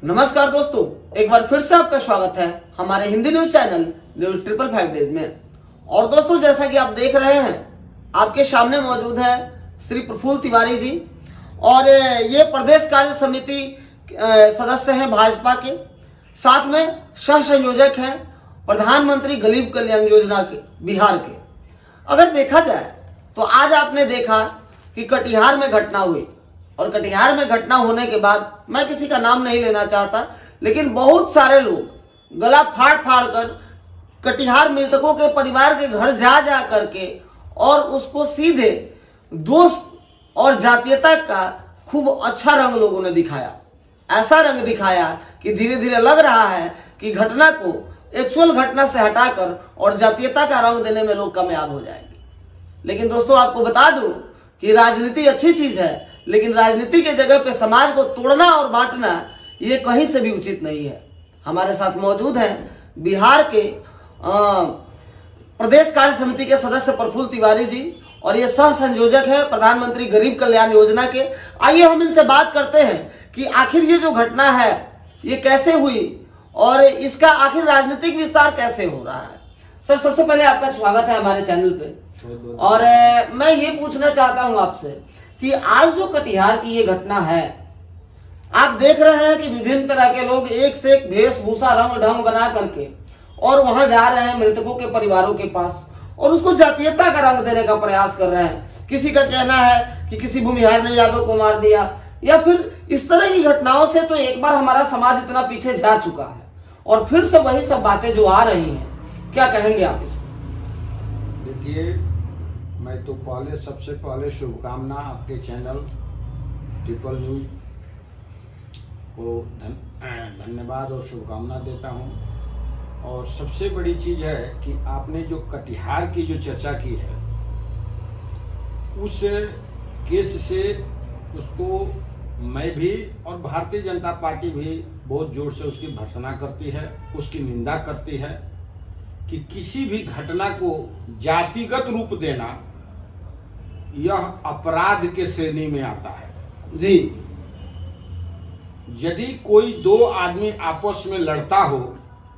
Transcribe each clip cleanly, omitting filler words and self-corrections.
नमस्कार दोस्तों, एक बार फिर से आपका स्वागत है हमारे Hindi news channel news 555 days में। और दोस्तों, जैसा कि आप देख रहे हैं, आपके सामने मौजूद है श्री प्रफुल्ल तिवारी जी और ये प्रदेश कार्य समिति सदस्य हैं भाजपा के, साथ में सह संयोजक हैं प्रधानमंत्री गरीब कल्याण योजना के बिहार के। अगर देखा जाए तो आज आपने देखा कि कटिहार में घटना हुई और कटिहार में घटना होने के बाद मैं किसी का नाम नहीं लेना चाहता, लेकिन बहुत सारे लोग गला फाड़ फाड़ कर कटिहार मृतकों के परिवार के घर जा जा करके और उसको सीधे दोस्त और जातीयता का खूब अच्छा रंग लोगों ने दिखाया। ऐसा रंग दिखाया कि धीरे धीरे लग रहा है कि घटना को एक्चुअल घटना से हटाकर और जातीयता का रंग देने में लोग कामयाब हो जाएंगे। लेकिन दोस्तों, आपको बता दूं कि राजनीति अच्छी चीज है, लेकिन राजनीति के जगह पे समाज को तोड़ना और बांटना ये कहीं से भी उचित नहीं है। हमारे साथ मौजूद हैं बिहार के प्रदेश कार्य समिति के सदस्य प्रफुल्ल तिवारी जी और ये सह संयोजक है प्रधानमंत्री गरीब कल्याण योजना के। आइए हम इनसे बात करते हैं कि आखिर ये जो घटना है ये कैसे हुई और इसका आखिर राजनीतिक विस्तार कैसे हो रहा है। सर, सबसे पहले आपका स्वागत है हमारे चैनल पे। और मैं ये पूछना चाहता हूँ आपसे कि आज जो कटिहार की ये घटना है, आप देख रहे हैं कि विभिन्न तरह के लोग एक से एक वेशभूषा रंग ढंग बना करके और वहां जा रहे हैं मृतकों के परिवारों के पास और उसको जातीयता का रंग देने का प्रयास कर रहे हैं। किसी का कहना है कि किसी भूमिहार ने यादव को मार दिया, या फिर इस तरह की घटनाओं से तो एक बार हमारा समाज इतना पीछे जा चुका है और फिर से वही सब बातें जो आ रही हैं, क्या कहेंगे आप इस पर? देखिए, मैं तो सबसे पहले शुभकामना आपके चैनल ट्रिपल न्यूज को धन्यवाद और शुभकामना देता हूं। और सबसे बड़ी चीज है कि आपने जो कटिहार की जो चर्चा की है, उस केस से उसको मैं भी और भारतीय जनता पार्टी भी बहुत जोर से उसकी भर्त्सना करती है, उसकी निंदा करती है कि किसी भी घटना को जातिगत रूप देना यह अपराध के श्रेणी में आता है। जी, यदि कोई दो आदमी आपस में लड़ता हो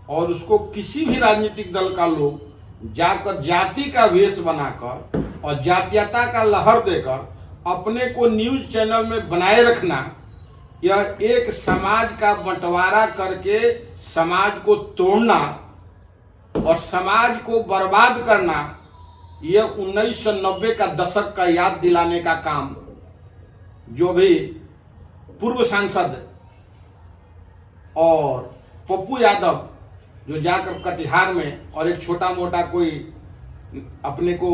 और उसको किसी भी राजनीतिक दल का लोग जाकर जाति का वेश बनाकर और जातीयता का लहर देकर अपने को न्यूज चैनल में बनाए रखना, यह एक समाज का बंटवारा करके समाज को तोड़ना और समाज को बर्बाद करना, यह 1990 का दशक का याद दिलाने का काम जो भी पूर्व सांसद और पप्पू यादव जो जाकर कटिहार में और एक छोटा मोटा कोई अपने को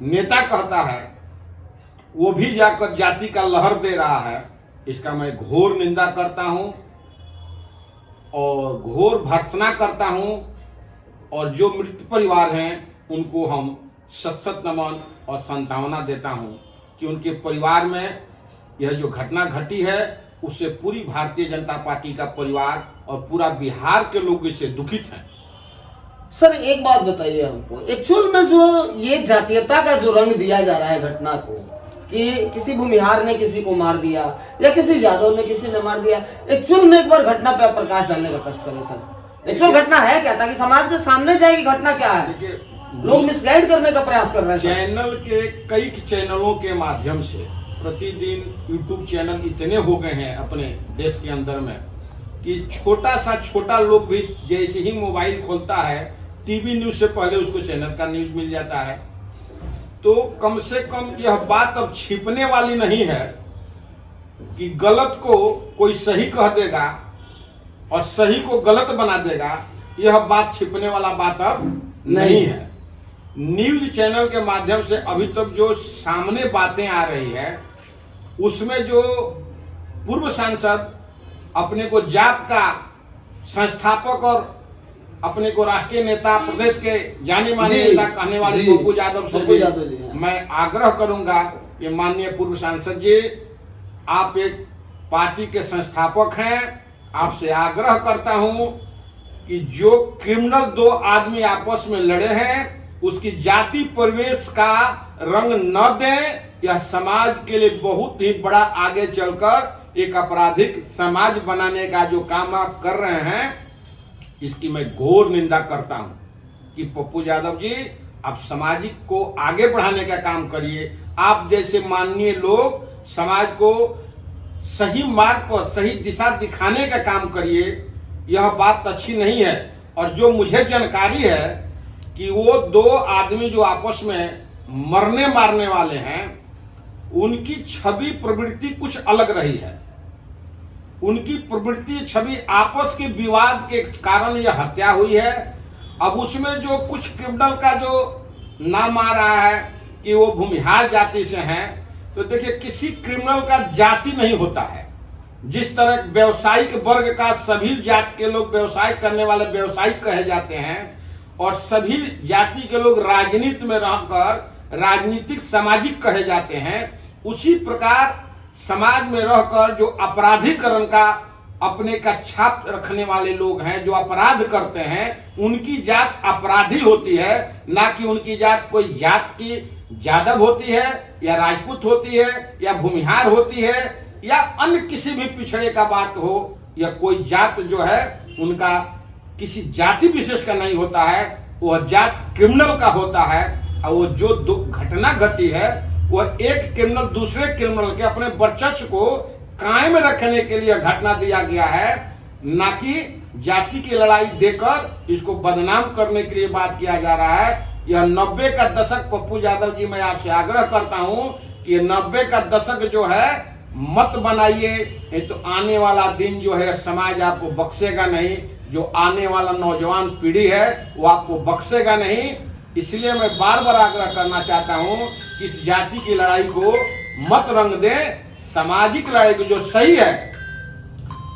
नेता कहता है, वो भी जाकर जाति का लहर दे रहा है, इसका मैं घोर निंदा करता हूं और घोर भर्त्सना करता हूं। और जो मृत परिवार हैं उनको हम सत नमन और सांत्वना देता हूं कि उनके परिवार में यह जो घटना घटी है उससे पूरी भारतीय जनता पार्टी का परिवार और पूरा बिहार के लोग इससे दुखित हैं। सर, एक बात बताइए हमको, एक्चुअल में जो ये जातीयता का जो रंग दिया जा रहा है घटना को कि किसी भूमिहार ने किसी को मार दिया या किसी यादव ने किसी ने मार दिया, एक्चुअल में एक बार घटना पे आप प्रकाश डालने का कष्ट करें सर। एक्चुअल घटना है क्या, ताकि समाज के सामने जाएगी घटना क्या है। लोग मिसगाइड करने का प्रयास कर रहे हैं। चैनल के कई चैनलों के माध्यम से प्रतिदिन यूट्यूब चैनल इतने हो गए हैं अपने देश के अंदर में कि छोटा लोग भी जैसे ही मोबाइल खोलता है, टीवी न्यूज से पहले उसको चैनल का न्यूज मिल जाता है। तो कम से कम यह बात अब छिपने वाली नहीं है कि गलत को कोई सही कह देगा और सही को गलत बना देगा, यह बात छिपने वाला बात अब नहीं है। न्यूज चैनल के माध्यम से अभी तक जो सामने बातें आ रही है उसमें जो पूर्व सांसद अपने को जाप का संस्थापक और अपने को राष्ट्रीय नेता, प्रदेश के जाने माने नेता कहने वाले पप्पू यादव से मैं आग्रह करूंगा कि माननीय पूर्व सांसद जी, आप एक पार्टी के संस्थापक हैं, आपसे आग्रह करता हूं कि जो क्रिमिनल दो आदमी आपस में लड़े हैं उसकी जाति परिवेश का रंग न दें। यह समाज के लिए बहुत ही बड़ा आगे चलकर एक आपराधिक समाज बनाने का जो काम आप कर रहे हैं, इसकी मैं घोर निंदा करता हूं कि पप्पू यादव जी, आप सामाजिक को आगे बढ़ाने का काम करिए। आप जैसे माननीय लोग समाज को सही मार्ग पर, सही दिशा दिखाने का काम करिए। यह बात अच्छी नहीं है। और जो मुझे जानकारी है कि वो दो आदमी जो आपस में मरने मारने वाले हैं, उनकी छवि प्रवृत्ति कुछ अलग रही है। उनकी प्रवृत्ति छवि आपस के विवाद के कारण यह हत्या हुई है। अब उसमें जो कुछ क्रिमिनल का जो नाम आ रहा है कि वो भूमिहार जाति से हैं, तो देखिए किसी क्रिमिनल का जाति नहीं होता है। जिस तरह व्यवसायिक वर्ग का सभी जाति के लोग व्यवसाय करने वाले व्यवसायिक कहे जाते हैं और सभी जाति के लोग राजनीति में रहकर राजनीतिक सामाजिक कहे जाते हैं, उसी प्रकार समाज में रहकर जो अपराधीकरण का अपने का छाप रखने वाले लोग हैं, जो अपराध करते हैं, उनकी जात अपराधी होती है, ना कि उनकी जात कोई जात की यादव होती है या राजपूत होती है या भूमिहार होती है या अन्य किसी भी पिछड़े का बात हो, या कोई जात जो है उनका किसी जाति विशेष का नहीं होता है। वह जात क्रिमिनल का होता है। और वो जो घटना घटी है, वह एक क्रिमिनल दूसरे क्रिमिनल के अपने वर्चस्व को कायम रखने के लिए घटना दिया गया है, ना कि जाति की लड़ाई देकर इसको बदनाम करने के लिए बात किया जा रहा है। यह 90 का दशक, पप्पू यादव जी, मैं आपसे आग्रह करता हूं कि ये 90 का दशक जो है मत बनाइए, नहीं तो आने वाला दिन जो है समाज आपको बख्शेगा नहीं। जो आने वाला नौजवान पीढ़ी है वो आपको बख्शेगा नहीं। इसलिए मैं बार बार आग्रह करना चाहता हूं कि इस जाति की लड़ाई को मत रंग दें, सामाजिक लड़ाई को जो सही है,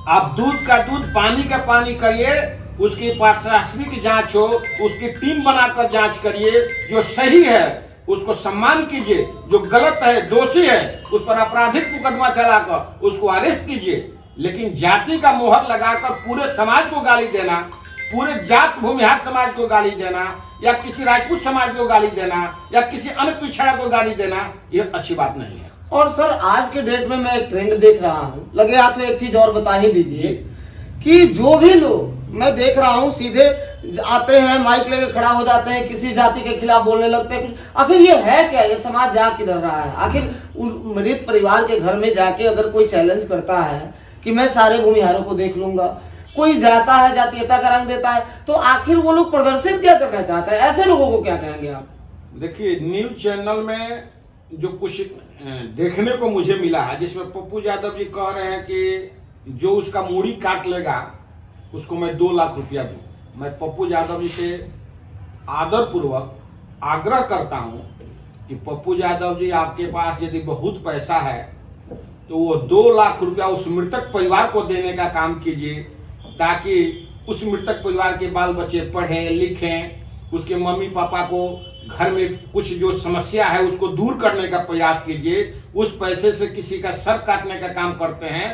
आप दूध का दूध पानी का पानी करिए, उसकी प्रशासनिक जांच हो, उसकी टीम बनाकर जांच करिए, जो सही है उसको सम्मान कीजिए, जो गलत है, दोषी है, उस पर आपराधिक मुकदमा चलाकर उसको अरेस्ट कीजिए। लेकिन जाति का मोहर लगाकर पूरे समाज को गाली देना, पूरे जात भूमिहार समाज को गाली देना, या किसी राजपूत समाज को गाली देना, या किसी अन्य पिछड़ा को गाली देना, यह अच्छी बात नहीं है। और सर, आज के डेट में मैं एक ट्रेंड देख रहा हूँ, लगे हाथ में एक चीज और बता ही दीजिए कि जो भी लोग मैं देख रहा हूँ सीधे आते हैं, माइक लेके खड़ा हो जाते हैं, किसी जाति के खिलाफ बोलने लगते हैं। आखिर ये है क्या? ये समाज जा किधर रहा है? आखिर मृत परिवार के घर में जाके अगर कोई चैलेंज करता है कि मैं सारे भूमिहारों को देख लूंगा, कोई जाता है, जातीयता का रंग देता है, तो आखिर वो लोग प्रदर्शित क्या करना चाहते हैं? ऐसे लोगों को क्या कहेंगे आप? देखिए, न्यूज चैनल में जो कुछ देखने को मुझे मिला है, जिसमें पप्पू यादव जी कह रहे हैं कि जो उसका मूड़ी काट लेगा उसको मैं 2 लाख रुपया दूं। मैं पप्पू यादव जी से आदरपूर्वक आग्रह करता हूं कि पप्पू यादव जी, आपके पास यदि बहुत पैसा है तो वो 2 लाख रुपया उस मृतक परिवार को देने का काम कीजिए, ताकि उस मृतक परिवार के बाल बच्चे पढ़ें लिखें, उसके मम्मी पापा को घर में कुछ जो समस्या है उसको दूर करने का प्रयास कीजिए। उस पैसे से किसी का सर काटने का काम करते हैं।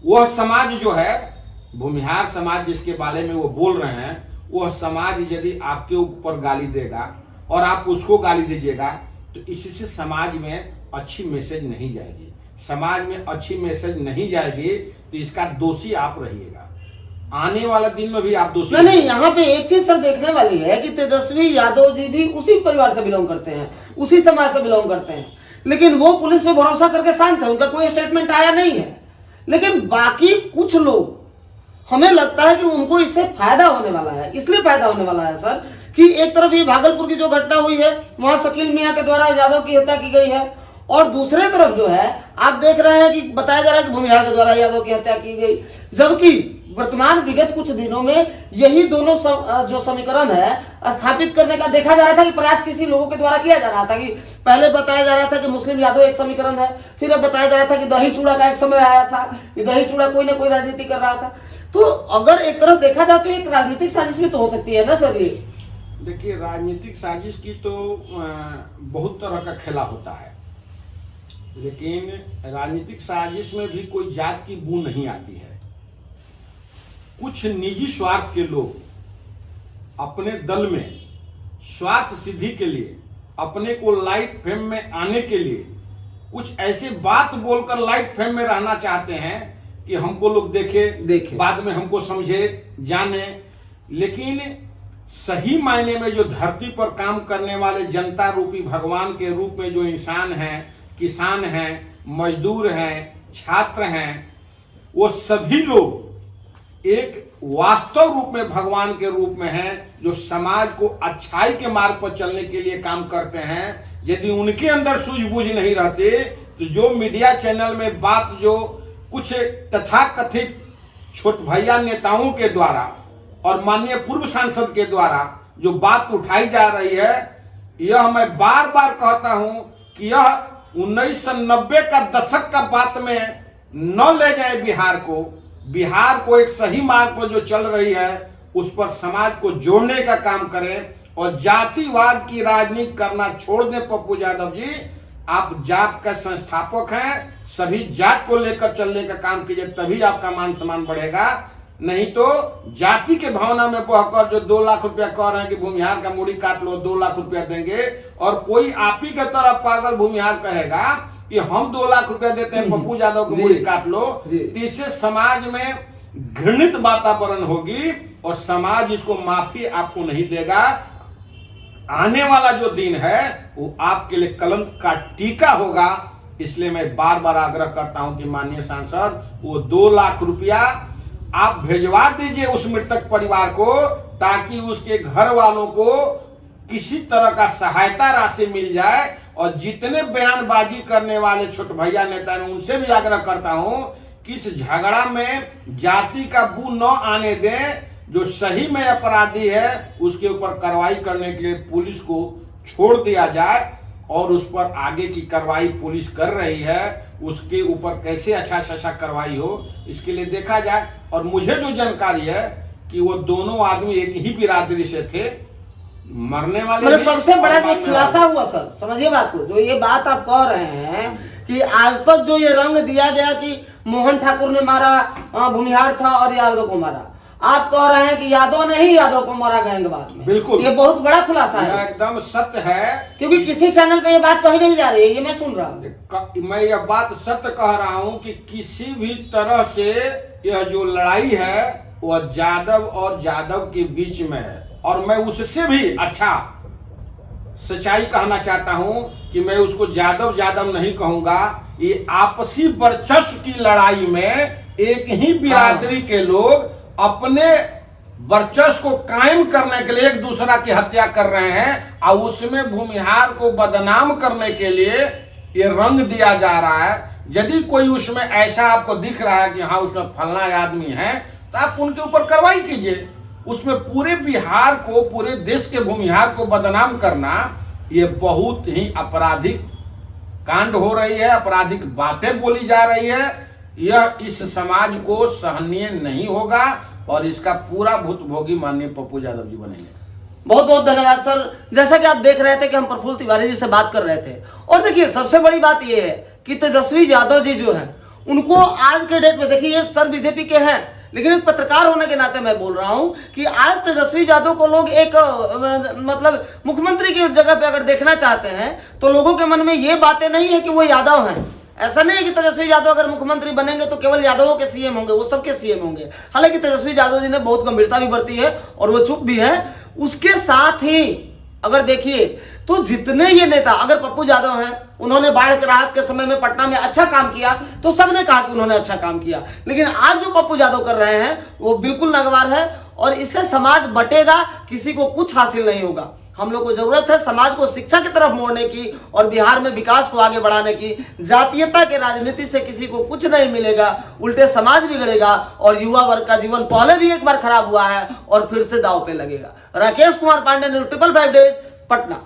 वह समाज जो है, भूमिहार समाज जिसके बारे में वो बोल रहे हैं, वह समाज यदि आपके ऊपर गाली देगा और आप उसको गाली दीजिएगा, तो इससे समाज में अच्छी मैसेज नहीं जाएगी। समाज में अच्छी मैसेज नहीं जाएगी तो इसका दोषी आप रहिएगा। आने वाला दिन में भी आप दोषी नहीं। यहाँ पे एक चीज सर देखने वाली है कि तेजस्वी यादव जी भी उसी परिवार से बिलोंग करते हैं, उसी समाज से बिलोंग करते हैं, लेकिन वो पुलिस पे भरोसा करके शांत है, उनका कोई स्टेटमेंट आया नहीं है। लेकिन बाकी कुछ लोग, हमें लगता है कि उनको इससे फायदा होने वाला है। इसलिए फायदा होने वाला है सर कि एक तरफ ये भागलपुर की जो घटना हुई है, वहां शकील मियां के द्वारा यादव की हत्या की गई है, और दूसरे तरफ जो है आप देख रहे हैं कि बताया जा रहा है कि भूमिहार के द्वारा यादव की हत्या की गई। जबकि वर्तमान विगत कुछ दिनों में यही दोनों जो समीकरण है स्थापित करने का देखा जा रहा था कि प्रयास किसी लोगों के द्वारा किया जा रहा था। कि पहले बताया जा रहा था कि मुस्लिम यादव एक समीकरण है, फिर अब बताया जा रहा था कि दही चूड़ा का एक समय आया था कि दही चूड़ा कोई ना कोई राजनीति कर रहा था। तो अगर एक तरफ देखा जाए तो एक राजनीतिक साजिश भी तो हो सकती है ना सर? ये देखिए, राजनीतिक साजिश की तो बहुत तरह का खेला होता है, लेकिन राजनीतिक साजिश में भी कोई जात की बू नहीं आती है। कुछ निजी स्वार्थ के लोग अपने दल में स्वार्थ सिद्धि के लिए, अपने को लाइट फेम में आने के लिए कुछ ऐसी बात बोलकर लाइट फेम में रहना चाहते हैं कि हमको लोग देखे बाद में हमको समझे जाने। लेकिन सही मायने में जो धरती पर काम करने वाले जनता रूपी भगवान के रूप में जो इंसान हैं, किसान हैं, मजदूर हैं, छात्र हैं, वो सभी लोग एक वास्तव रूप में भगवान के रूप में हैं, जो समाज को अच्छाई के मार्ग पर चलने के लिए काम करते हैं। यदि उनके अंदर सूझबूझ नहीं रहती तो जो मीडिया चैनल में बात जो कुछ तथाकथित छोट भैया नेताओं के द्वारा और माननीय पूर्व सांसद के द्वारा जो बात उठाई जा रही है, यह मैं बार बार कहता हूं कि यह 1990 का दशक का बात में न ले जाए बिहार को एक सही मार्ग पर जो चल रही है उस पर समाज को जोड़ने का काम करें और जातिवाद की राजनीति करना छोड़ दें। पप्पू यादव जी, आप जात का संस्थापक हैं, सभी जात को लेकर चलने का काम कीजिए, तभी आपका मान सम्मान बढ़ेगा। नहीं तो जाति के भावना में बहकर जो 2 लाख रुपया कह रहे हैं कि भूमिहार का मूड़ी काट लो 2 लाख रुपया देंगे, और कोई आप ही के तरफ पागल भूमिहार कहेगा कि हम 2 लाख रुपया देते हैं पप्पू यादव को मूड़ी काट लो, तो इससे समाज में घृणित वातावरण होगी और समाज इसको माफी आपको नहीं देगा। आने वाला जो दिन है वो आपके लिए कलंक का टीका होगा। इसलिए मैं बार बार आग्रह करता हूं कि माननीय सांसद, वो 2 लाख रुपया आप भेजवा दीजिए उस मृतक परिवार को, ताकि उसके घर वालों को किसी तरह का सहायता राशि मिल जाए। और जितने बयानबाजी करने वाले छोटे भैया नेता हैं, उनसे भी आग्रह करता हूं कि इस झगड़ा में जाति का बू न आने दें। जो सही में अपराधी है उसके ऊपर कार्रवाई करने के लिए पुलिस को छोड़ दिया जाए और उस पर आगे की कार्रवाई पुलिस कर रही है, उसके ऊपर कैसे अच्छा कार्रवाई हो इसके लिए देखा जाए। और मुझे जो जानकारी है कि वो दोनों आदमी एक ही बिरादरी से थे, मरने वाले। मतलब सबसे बड़ा जो खुलासा हुआ सर, समझिए बात को, जो ये बात आप कह रहे हैं कि आज तक जो ये रंग दिया गया कि मोहन ठाकुर ने मारा भूमिहार था और यादव को मारा, आप कह रहे हैं कि यादव ने ही यादव को मारा गैंगवार में। बिल्कुल, ये बहुत बड़ा खुलासा है, एकदम सत्य है। क्योंकि किसी चैनल पे ये बात कही नहीं जा रही है, ये मैं सुन रहा हूँ। मैं यह बात सत्य कह रहा हूं कि किसी भी तरह से यह जो लड़ाई है वह यादव और यादव के बीच में है। और मैं उससे भी अच्छा सच्चाई कहना चाहता हूं कि मैं उसको यादव नहीं कहूंगा। ये आपसी वर्चस्व की लड़ाई में एक ही बिरादरी के लोग अपने वर्चस्व को कायम करने के लिए एक दूसरा की हत्या कर रहे हैं और उसमें भूमिहार को बदनाम करने के लिए ये रंग दिया जा रहा है। यदि कोई उसमें ऐसा आपको दिख रहा है कि हाँ उसमें फलना आदमी है, तो आप उनके ऊपर कार्रवाई कीजिए। उसमें पूरे बिहार को, पूरे देश के भूमिहार को बदनाम करना ये बहुत ही आपराधिक कांड हो रही है, आपराधिक बातें बोली जा रही है। यह इस समाज को सहनीय नहीं होगा और इसका पूरा भुगतान माननीय पप्पू यादव जी बनेंगे। बहुत बहुत धन्यवाद सर। जैसा कि आप देख रहे थे कि हम प्रफुल्ल तिवारी जी से बात कर रहे थे, और देखिए सबसे बड़ी बात यह है कि तेजस्वी यादव जी जो है उनको आज के डेट में, देखिए ये सर बीजेपी के हैं, लेकिन एक पत्रकार होने के नाते मैं बोल रहा हूं कि आज तेजस्वी यादव को लोग एक मतलब मुख्यमंत्री की जगह पे अगर देखना चाहते हैं तो लोगों के मन में ये बातें नहीं है कि वो यादव हैं। ऐसा नहीं है कि तेजस्वी यादव अगर मुख्यमंत्री बनेंगे तो केवल यादवों के सीएम होंगे, वो सबके सीएम होंगे। हालांकि तेजस्वी यादव जी ने बहुत गंभीरता भी बरती है और वो चुप भी है। उसके साथ ही अगर देखिए तो जितने ये नेता, अगर पप्पू यादव हैं, उन्होंने बाढ़ के राहत के समय में पटना में अच्छा काम किया तो सबने कहा कि उन्होंने अच्छा काम किया, लेकिन आज जो पप्पू यादव कर रहे हैं वो बिल्कुल नागवार है और इससे समाज बटेगा, किसी को कुछ हासिल नहीं होगा। हम लोग को जरूरत है समाज को शिक्षा की तरफ मोड़ने की और बिहार में विकास को आगे बढ़ाने की। जातीयता के राजनीति से किसी को कुछ नहीं मिलेगा, उल्टे समाज बिगड़ेगा और युवा वर्ग का जीवन पहले भी एक बार खराब हुआ है और फिर से दांव पे लगेगा। Rakesh Kumar Pandey, news 555 days, Patna.